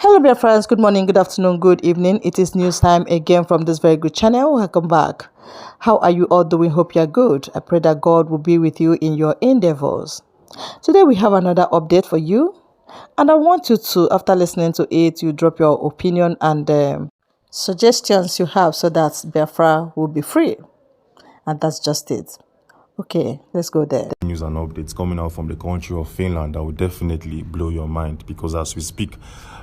Hello, dear friends. Good morning, good afternoon, good evening. It is news time again from this very good channel. Welcome back. How are you all doing? Hope you're good. I pray that God will be with you in your endeavors. Today, we have another update for you. And I want you to, after listening to it, you drop your opinion and suggestions you have so that Biafra will be free. And that's just it. Okay, let's go there. News and updates coming out from the country of Finland that will definitely blow your mind, because as we speak,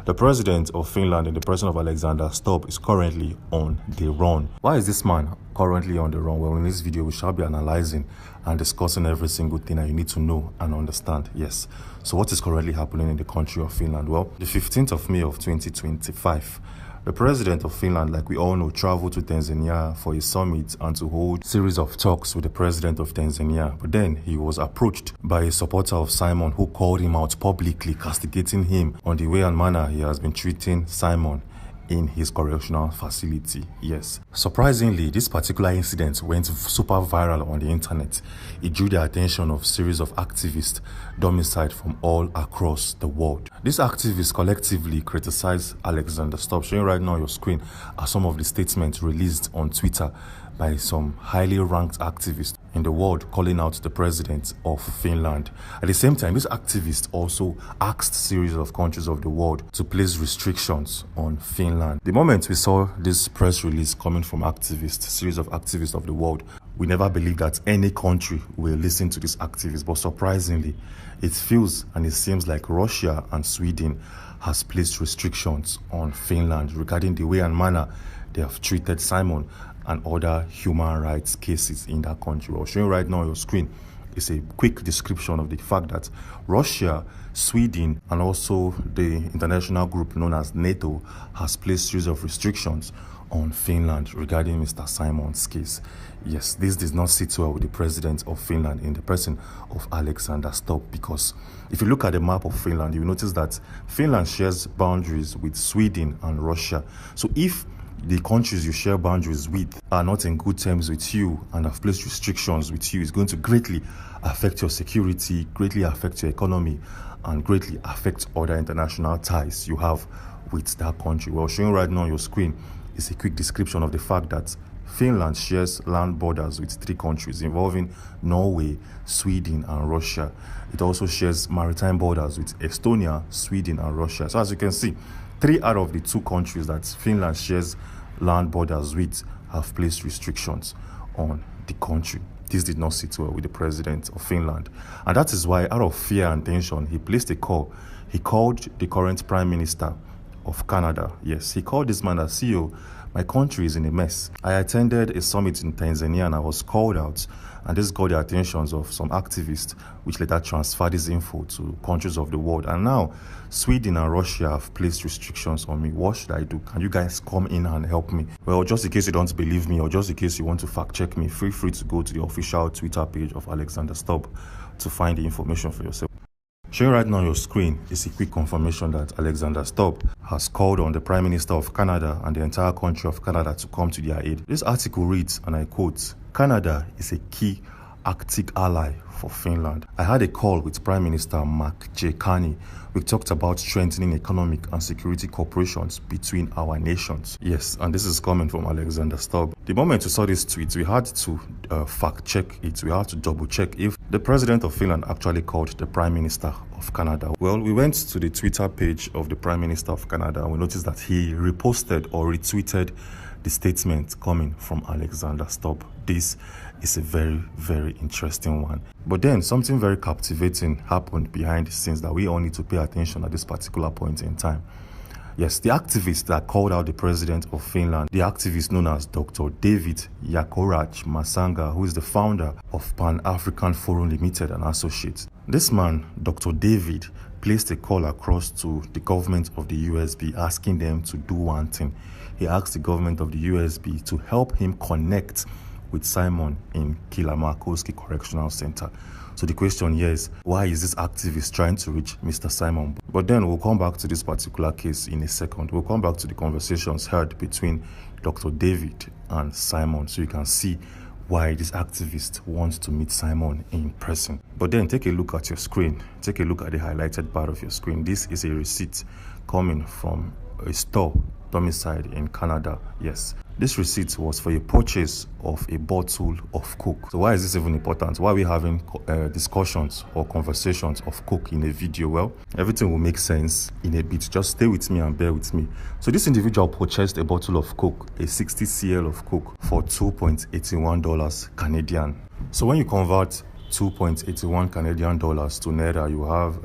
the president of Finland and the president of Alexander Stubb is currently on the run. Why is this man currently on the run? Well, in this video, we shall be analyzing and discussing every single thing that you need to know and understand. Yes. So what is currently happening in the country of Finland? Well, the 15th of May of 2025, the president of Finland, like we all know, traveled to Tanzania for a summit and to hold a series of talks with the president of Tanzania. But then he was approached by a supporter of Simon who called him out publicly, castigating him on the way and manner he has been treating Simon in his correctional facility. Yes. Surprisingly, this particular incident went super viral on the internet. It drew the attention of a series of activists domiciled from all across the world. These activists collectively criticized Alexander Stubb. Showing right now on your screen are some of the statements released on Twitter by some highly ranked activists in the world calling out the president of Finland. At the same time, these activists also asked a series of countries of the world to place restrictions on Finland. The moment we saw this press release coming from activists, a series of activists of the world, we never believed that any country will listen to these activists. But surprisingly, it feels and it seems like Russia and Sweden has placed restrictions on Finland regarding the way and manner they have treated Simon and other human rights cases in that country. Well, showing right now on your screen is a quick description of the fact that Russia, Sweden, and also the international group known as NATO has placed a series of restrictions on Finland regarding Mr. Simon's case. Yes, this does not sit well with the president of Finland in the person of Alexander Stubb, because if you look at the map of Finland, you notice that Finland shares boundaries with Sweden and Russia. So if the countries you share boundaries with are not in good terms with you and have placed restrictions with you, it's going to greatly affect your security, greatly affect your economy, and greatly affect other international ties you have with that country. Well, showing right now on your screen is a quick description of the fact that Finland shares land borders with 3 countries involving Norway, Sweden, and Russia. It also shares maritime borders with Estonia, Sweden, and Russia. So as you can see, 3 out of the 2 countries that Finland shares land borders with have placed restrictions on the country. This did not sit well with the president of Finland. And that is why, out of fear and tension, he placed a call. He called the current Prime Minister of Canada. Yes, he called this man as CEO. My country is in a mess. I attended a summit in Tanzania and I was called out, and this got the attentions of some activists, which later transferred this info to countries of the world. And now Sweden and Russia have placed restrictions on me. What should I do? Can you guys come in and help me? Well, just in case you don't believe me, or just in case you want to fact check me, feel free to go to the official Twitter page of Alexander Stubb to find the information for yourself. Showing right now on your screen is a quick confirmation that Alexander Stubb has called on the Prime Minister of Canada and the entire country of Canada to come to their aid. This article reads, and I quote, "Canada is a key Arctic ally for Finland. I had a call with Prime Minister Mark J. Carney. We talked about strengthening economic and security cooperations between our nations." Yes, and this is coming from Alexander Stubb. The moment we saw this tweet, we had to fact check it. We had to double check if the president of Finland actually called the Prime Minister of Canada. Well, we went to the Twitter page of the Prime Minister of Canada and we noticed that he reposted or retweeted the statement coming from Alexander Stubb. This is a very, very interesting one. But then something very captivating happened behind the scenes that we all need to pay attention at this particular point in time. Yes, the activist that called out the president of Finland, the activist known as Dr. David Yakorach Masanga, who is the founder of Pan-African Forum Limited and Associates. This man, Dr. David, placed a call across to the government of the USB asking them to do one thing. He asked the government of the USB to help him connect with Simon in Kilamakowski Correctional Center. So the question here is, why is this activist trying to reach Mr. Simon? But then we'll come back to this particular case in a second. We'll come back to the conversations heard between Dr. David and Simon, so you can see why this activist wants to meet Simon in person. But then take a look at your screen. Take a look at the highlighted part of your screen. This is a receipt coming from a store domiciled in Canada. Yes, this receipt was for a purchase of a bottle of Coke. So why is this even important? Why are we having discussions or conversations of Coke in a video? Well, everything will make sense in a bit. Just stay with me and bear with me. So this individual purchased a bottle of Coke, a 60 cl of Coke, for $2.81 Canadian. So when you convert 2.81 Canadian dollars to Naira, you have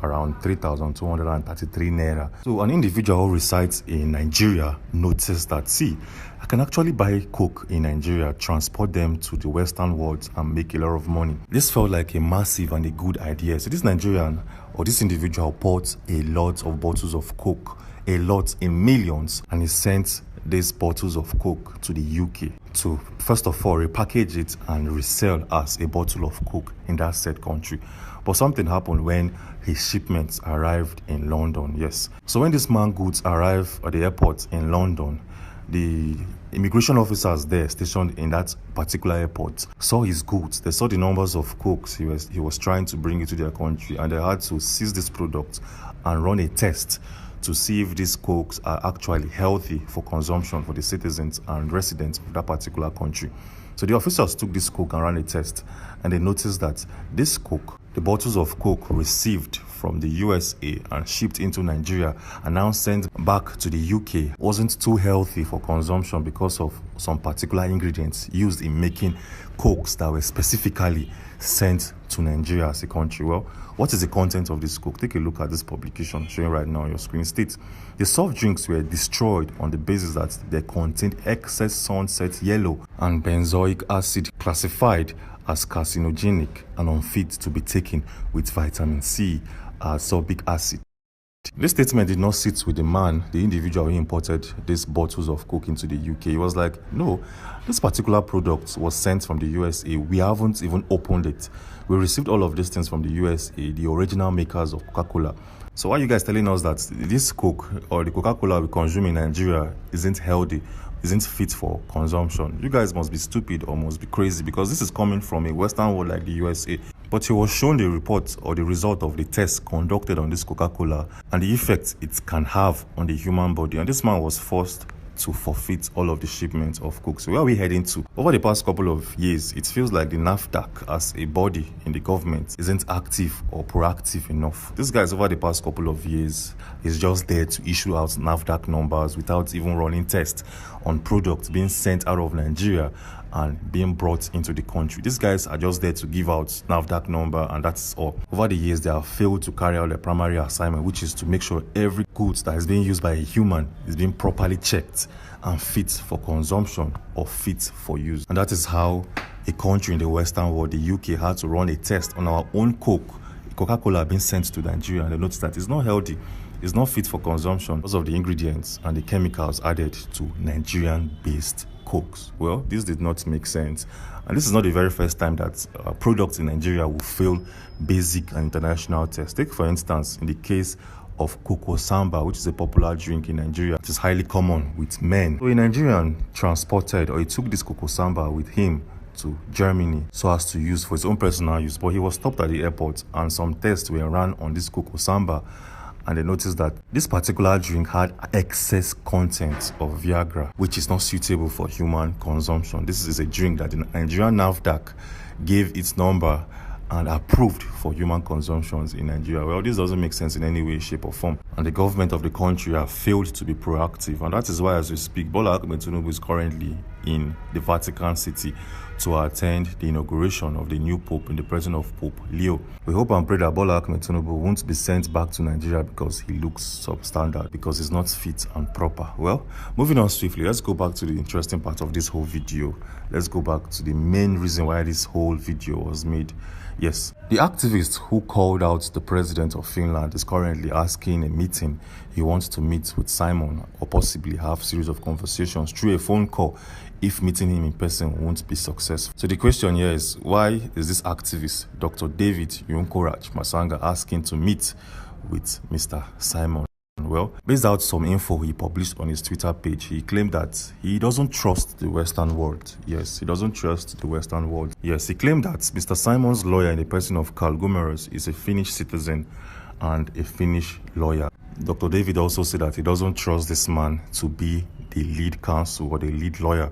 around 3,233 Naira. So an individual who resides in Nigeria noticed that, see, I can actually buy Coke in Nigeria, transport them to the Western world and make a lot of money. This felt like a massive and a good idea. So this Nigerian or this individual bought a lot of bottles of Coke, a lot in millions, and he sent these bottles of Coke to the UK to, first of all, repackage it and resell as a bottle of Coke in that said country. But something happened when his shipments arrived in London. Yes. So when this man goods arrived at the airport in London, the immigration officers there stationed in that particular airport saw his goods. They saw the numbers of Cokes he was trying to bring into their country, and they had to seize this product and run a test to see if these Cokes are actually healthy for consumption for the citizens and residents of that particular country. So the officers took this Coke and ran a test, and they noticed that this Coke, the bottles of Coke received from the USA and shipped into Nigeria and now sent back to the UK, wasn't too healthy for consumption because of some particular ingredients used in making Cokes that were specifically sent to Nigeria as a country. Well, what is the content of this Coke? Take a look at this publication showing right now on your screen. States the soft drinks were destroyed on the basis that they contained excess sunset yellow and benzoic acid, classified as carcinogenic and unfit to be taken with vitamin C, sorbic acid. This statement did not sit with the man, the individual who imported these bottles of Coke into the UK. He was like, no, this particular product was sent from the USA. We haven't even opened it. We received all of these things from the USA, the original makers of Coca-Cola. So why are you guys telling us that this Coke or the Coca-Cola we consume in Nigeria isn't healthy, isn't fit for consumption? You guys must be stupid or must be crazy, because this is coming from a Western world like the USA. But he was shown the report or the result of the test conducted on this Coca-Cola and the effect it can have on the human body. And this man was forced to forfeit all of the shipments of Coke. So where are we heading to? Over the past couple of years, it feels like the NAFDAC as a body in the government isn't active or proactive enough. This guys over the past couple of years is just there to issue out NAFDAC numbers without even running tests on products being sent out of Nigeria and being brought into the country. These guys are just there to give out NAFDAC number, and that's all. Over the years, they have failed to carry out their primary assignment, which is to make sure every goods that is being used by a human is being properly checked and fit for consumption or fit for use. And that is how a country in the Western world, the UK, had to run a test on our own Coke, Coca-Cola, being sent to Nigeria, and they noticed that it's not healthy. It's not fit for consumption because of the ingredients and the chemicals added to Nigerian-based Cokes. Well, this did not make sense. And this is not the very first time that products in Nigeria will fail basic and international tests. Take, for instance, in the case of Cocoa Samba, which is a popular drink in Nigeria. It is highly common with men. So a Nigerian transported, or he took this Cocoa Samba with him to Germany so as to use for his own personal use. But he was stopped at the airport and some tests were run on this Cocoa Samba, and they noticed that this particular drink had excess content of Viagra, which is not suitable for human consumption. This is a drink that the Nigerian NAFDAC gave its number and approved for human consumptions in Nigeria. Well, this doesn't make sense in any way, shape or form. And the government of the country have failed to be proactive. And that is why, as we speak, Bola Ahmed Tinubu is currently in the Vatican City to attend the inauguration of the new Pope in the presence of Pope Leo. We hope and pray that Bola Ahmed Tinubu won't be sent back to Nigeria because he looks substandard, because he's not fit and proper. Well, moving on swiftly, let's go back to the interesting part of this whole video. Let's go back to the main reason why this whole video was made. Yes, the activist who called out the president of Finland is currently asking a meeting. He wants to meet with Simon or possibly have a series of conversations through a phone call if meeting him in person won't be successful. So the question here is, why is this activist, Dr. David Yunkoraj Masanga, asking to meet with Mr. Simon? Well, based out some info he published on his Twitter page, he claimed that he doesn't trust the Western world. Yes, he doesn't trust the Western world. Yes, he claimed that Mr. Simon's lawyer in the person of Carl Gumerus is a Finnish citizen and a Finnish lawyer. Dr. David also said that he doesn't trust this man to be the lead counsel or the lead lawyer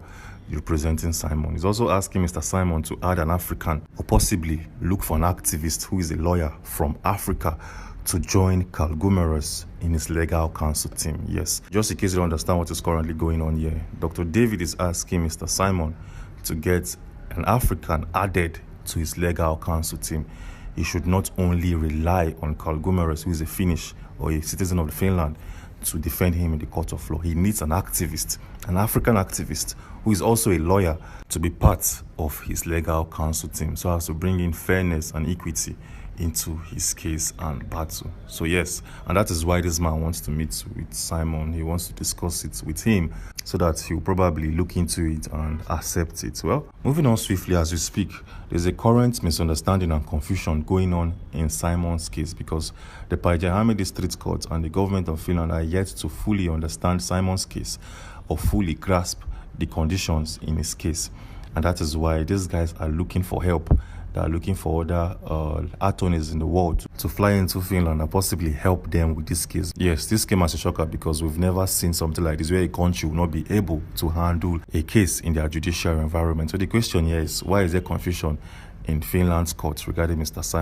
representing Simon. He's also asking Mr. Simon to add an African or possibly look for an activist who is a lawyer from Africa to join Carl Gumerus in his legal counsel team. Yes, just in case you don't understand what is currently going on here, Dr. David is asking Mr. Simon to get an African added to his legal counsel team. He should not only rely on Carl Gumerus, who is a Finnish or a citizen of Finland, to defend him in the court of law. He needs an activist, an African activist, who is also a lawyer, to be part of his legal counsel team, so as to bring in fairness and equity into his case and battle. So yes, and that is why this man wants to meet with Simon. He wants to discuss it with him so that he'll probably look into it and accept it. Well, moving on swiftly as we speak, there's a current misunderstanding and confusion going on in Simon's case because the Päijät-Häme District Court and the government of Finland are yet to fully understand Simon's case or fully grasp the conditions in his case. And that is why these guys are looking for help. They are looking for other attorneys in the world to fly into Finland and possibly help them with this case. Yes, this came as a shocker because we've never seen something like this where a country will not be able to handle a case in their judicial environment. So the question here is, why is there confusion in Finland's courts regarding Mr. Simon?